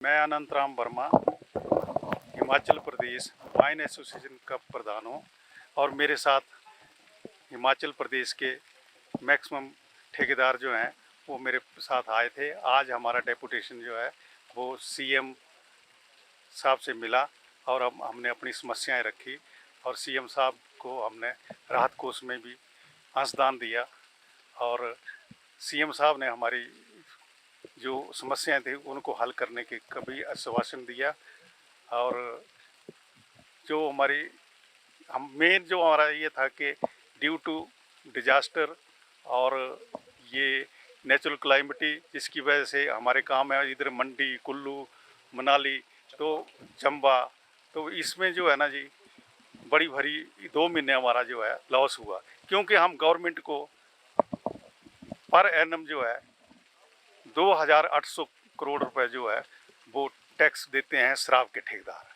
मैं अनंत Ram Verma Himachal Pradesh wine association का प्रधान हूँ और मेरे साथ हिमाचल प्रदेश के मैक्सिमम ठेकेदार जो हैं वो मेरे साथ आए थे। आज हमारा डेपुटेशन जो है वो सीएम साहब से मिला और हमने अपनी समस्याएं रखी और सीएम साहब को हमने राहत कोष में भी अंशदान दिया और सीएम साहब ने हमारी जो समस्याएं थी उनको हल करने के कभी आश्वासन दिया। और जो हमारी मेन जो हमारा ये था कि ड्यू टू डिजास्टर और ये नेचुरल क्लाइमेटी जिसकी वजह से हमारे काम है इधर मंडी, कुल्लू, मनाली तो चंबा, तो इसमें जो है ना जी बड़ी भरी 2 महीने हमारा जो है लॉस हुआ, क्योंकि हम गवर्नमेंट को पर एनम जो है 2800 करोड़ रुपए जो है वो टैक्स देते हैं शराब के ठेकेदार।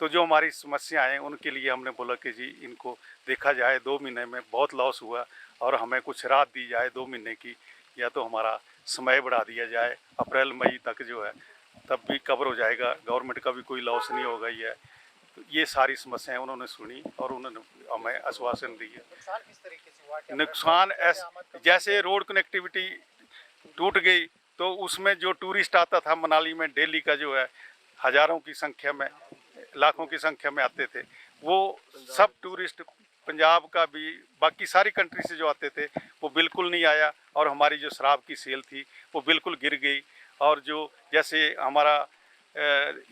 तो जो हमारी समस्या है उनके लिए हमने बोला कि जी इनको देखा जाए, 2 महीने में बहुत लॉस हुआ और हमें कुछ राहत दी जाए 2 महीने की, या तो हमारा समय बढ़ा दिया जाए अप्रैल मई तक जो है, तब भी कवर हो जाएगा, गवर्नमेंट का भी कोई लॉस नहीं होगा। ये तो ये सारी समस्याएं उन्होंने सुनी और उन्होंने हमें आश्वासन दिया। नुकसान किस तरीके से हुआ? नुकसान जैसे रोड कनेक्टिविटी टूट गई तो उसमें जो टूरिस्ट आता था मनाली में डेली का जो है हजारों की संख्या में, लाखों की संख्या में आते थे, वो सब टूरिस्ट पंजाब का भी बाकी सारी कंट्री से जो आते थे वो बिल्कुल नहीं आया और हमारी जो शराब की सेल थी वो बिल्कुल गिर गई। और जो जैसे हमारा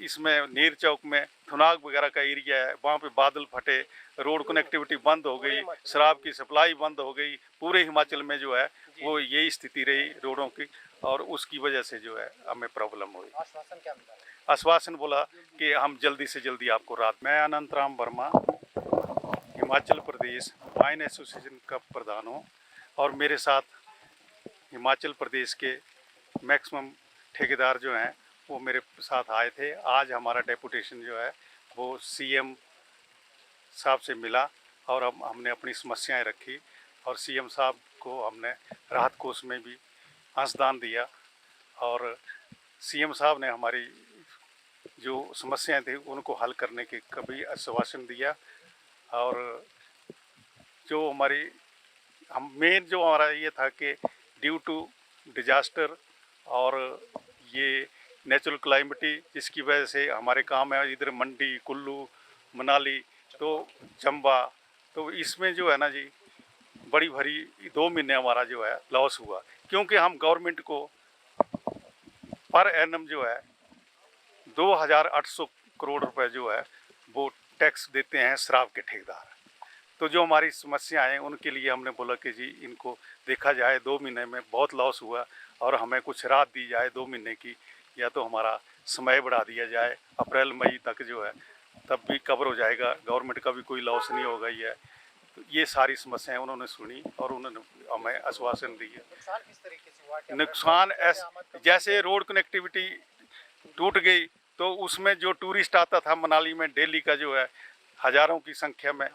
इसमें नीर चौक में थुनाग वगैरह का एरिया है, वहाँ पे बादल फटे, रोड कनेक्टिविटी बंद हो गई, शराब की सप्लाई बंद हो गई। पूरे हिमाचल में जो है वो यही स्थिति रही रोडों की और उसकी वजह से जो है हमें प्रॉब्लम हुई। आश्वासन क्या मिला? आश्वासन बोला कि हम जल्दी से जल्दी आपको राहत। मैं अनंत राम वर्मा हिमाचल प्रदेश वाइन एसोसिएशन का प्रधान हूँ और मेरे साथ हिमाचल प्रदेश के मैक्सिमम ठेकेदार जो हैं वो मेरे साथ आए थे। आज हमारा डेपुटेशन जो है वो सीएम साहब से मिला और हमने अपनी समस्याएं रखी और सीएम साहब को हमने राहत कोष में भी अंशदान दिया और सीएम साहब ने हमारी जो समस्याएं थी उनको हल करने के कभी आश्वासन दिया। और जो हमारी मेन जो हमारा ये था कि ड्यू टू डिजास्टर और ये नेचुरल क्लाइमेटी जिसकी वजह से हमारे काम है इधर मंडी, कुल्लू, मनाली तो चंबा, तो इसमें जो है ना जी बड़ी भरी 2 महीने हमारा जो है लॉस हुआ, क्योंकि हम गवर्नमेंट को पर एनम जो है 2800 करोड़ रुपए जो है वो टैक्स देते हैं शराब के ठेकेदार। तो जो हमारी समस्या है उनके लिए हमने बोला कि जी इनको देखा जाए, 2 महीने में बहुत लॉस हुआ और हमें कुछ राहत दी जाए 2 महीने की, या तो हमारा समय बढ़ा दिया जाए अप्रैल मई तक जो है, तब भी कवर हो जाएगा, गवर्नमेंट का भी कोई लॉस नहीं होगा। ये तो ये सारी समस्याएं उन्होंने सुनी और उन्होंने हमें आश्वासन दिया। नुकसान किस तरीके से हुआ? नुकसान जैसे रोड कनेक्टिविटी टूट गई तो उसमें जो टूरिस्ट आता था मनाली में डेली का जो है हजारों की संख्या में,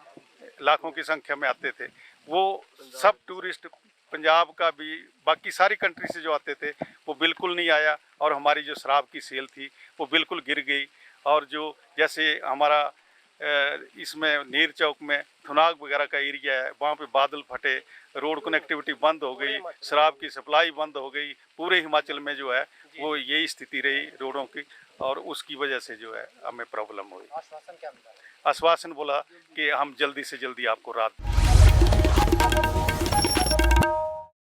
लाखों की संख्या में आते थे, वो सब टूरिस्ट पंजाब का भी बाकी सारी कंट्री से जो आते थे वो बिल्कुल नहीं आया और हमारी जो शराब की सेल थी वो बिल्कुल गिर गई। और जो जैसे हमारा इसमें नीर चौक में थुनाग वगैरह का एरिया है, वहाँ पे बादल फटे, रोड कनेक्टिविटी बंद हो गई, शराब की सप्लाई बंद हो गई। पूरे हिमाचल में जो है वो यही स्थिति रही रोडों की और उसकी वजह से जो है हमें प्रॉब्लम हुई। आश्वासन क्या मिला? आश्वासन बोला कि हम जल्दी से जल्दी आपको राहत